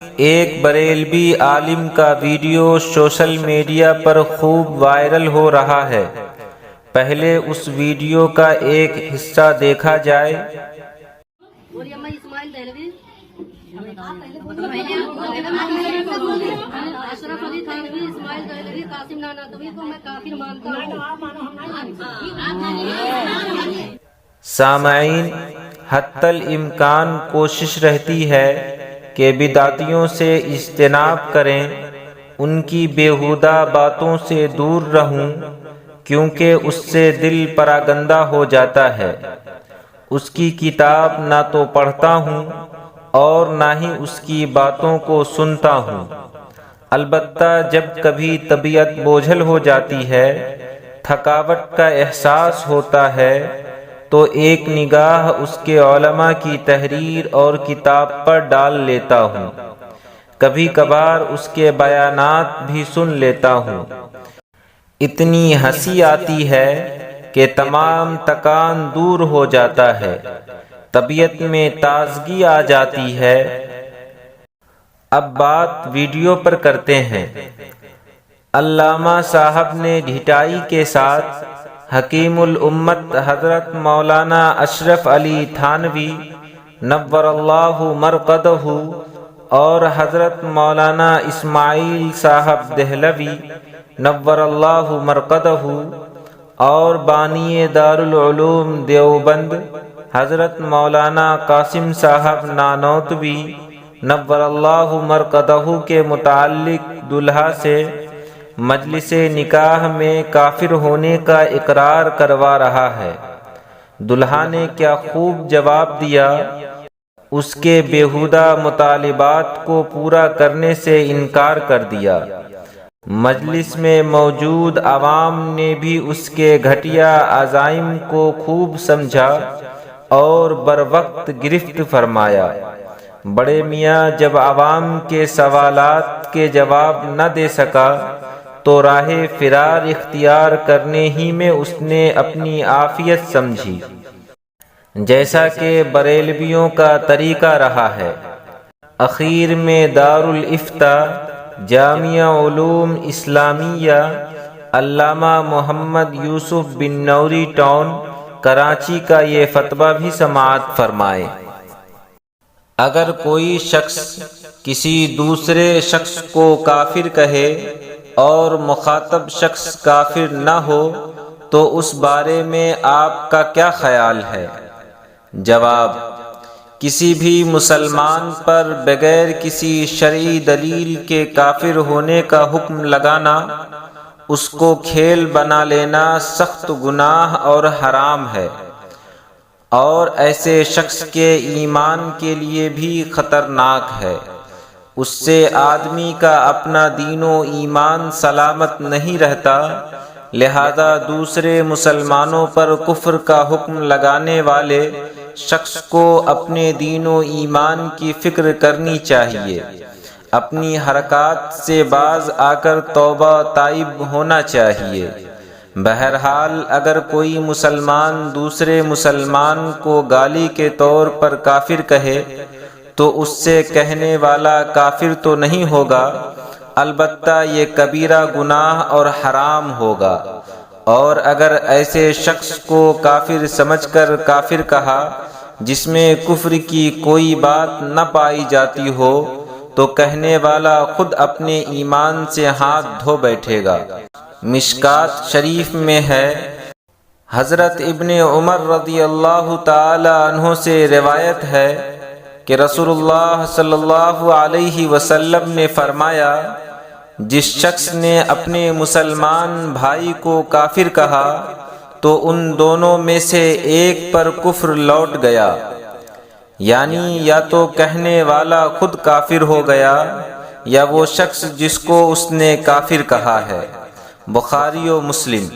ایک بریلوی عالم کا video social media پر خوب وائرل ہو رہا ہے۔ پہلے اس ویڈیو کا ایک حصہ دیکھا جائے۔ سامعین، حتی الامکان کوشش رہتی ہے کہ بدعتیوں سے اجتناب کریں، ان کی بیہودہ باتوں سے دور رہوں، کیونکہ اس سے دل پراگندہ ہو جاتا ہے۔ اس کی کتاب نہ تو پڑھتا ہوں اور نہ ہی اس کی باتوں کو سنتا ہوں۔ البتہ جب کبھی طبیعت بوجھل ہو جاتی ہے، تھکاوٹ کا احساس ہوتا ہے، تو ایک نگاہ اس کے علماء کی تحریر اور کتاب پر ڈال لیتا ہوں۔ کبھی کبھار اس کے بیانات بھی سن لیتا ہوں۔ اتنی ہنسی آتی ہے کہ تمام تکان دور ہو جاتا ہے، طبیعت میں تازگی آ جاتی ہے۔ اب بات ویڈیو پر کرتے ہیں۔ علامہ صاحب نے ڈھٹائی کے ساتھ حکیم الامت حضرت مولانا اشرف علی تھانوی نور اللہ مرقدہ اور حضرت مولانا اسماعیل صاحب دہلوی نور اللہ مرقدہ اور بانی دارالعلوم دیوبند حضرت مولانا قاسم صاحب نانوتوی نور اللہ مرقدہ کے متعلق دلہا سے مجلس نکاح میں کافر ہونے کا اقرار کروا رہا ہے۔ دلہا نے کیا خوب جواب دیا، اس کے بیہودہ مطالبات کو پورا کرنے سے انکار کر دیا۔ مجلس میں موجود عوام نے بھی اس کے گھٹیا عزائم کو خوب سمجھا اور بروقت گرفت فرمایا۔ بڑے میاں جب عوام کے سوالات کے جواب نہ دے سکا تو راہ فرار اختیار کرنے ہی میں اس نے اپنی عافیت سمجھی، جیسا کہ بریلویوں کا طریقہ رہا ہے۔ اخیر میں دارالافتاء جامعہ علوم اسلامیہ علامہ محمد یوسف بن نوری ٹاؤن کراچی کا یہ فتویٰ بھی سماعت فرمائے۔ اگر کوئی شخص کسی دوسرے شخص کو کافر کہے اور مخاطب شخص کافر نہ ہو تو اس بارے میں آپ کا کیا خیال ہے؟ جواب: کسی بھی مسلمان پر بغیر کسی شرعی دلیل کے کافر ہونے کا حکم لگانا، اس کو کھیل بنا لینا سخت گناہ اور حرام ہے، اور ایسے شخص کے ایمان کے لیے بھی خطرناک ہے۔ اس سے آدمی کا اپنا دین و ایمان سلامت نہیں رہتا، لہذا دوسرے مسلمانوں پر کفر کا حکم لگانے والے شخص کو اپنے دین و ایمان کی فکر کرنی چاہیے، اپنی حرکات سے باز آ کر توبہ تائب ہونا چاہیے۔ بہرحال اگر کوئی مسلمان دوسرے مسلمان کو گالی کے طور پر کافر کہے تو اس سے کہنے والا کافر تو نہیں ہوگا، البتہ یہ کبیرہ گناہ اور حرام ہوگا۔ اور اگر ایسے شخص کو کافر سمجھ کر کافر کہا جس میں کفر کی کوئی بات نہ پائی جاتی ہو تو کہنے والا خود اپنے ایمان سے ہاتھ دھو بیٹھے گا۔ مشکات شریف میں ہے، حضرت ابن عمر رضی اللہ تعالی عنہ سے روایت ہے کہ رسول اللہ صلی اللہ علیہ وسلم نے فرمایا، جس شخص نے اپنے مسلمان بھائی کو کافر کہا تو ان دونوں میں سے ایک پر کفر لوٹ گیا، یعنی یا تو کہنے والا خود کافر ہو گیا یا وہ شخص جس کو اس نے کافر کہا ہے۔ بخاری و مسلم۔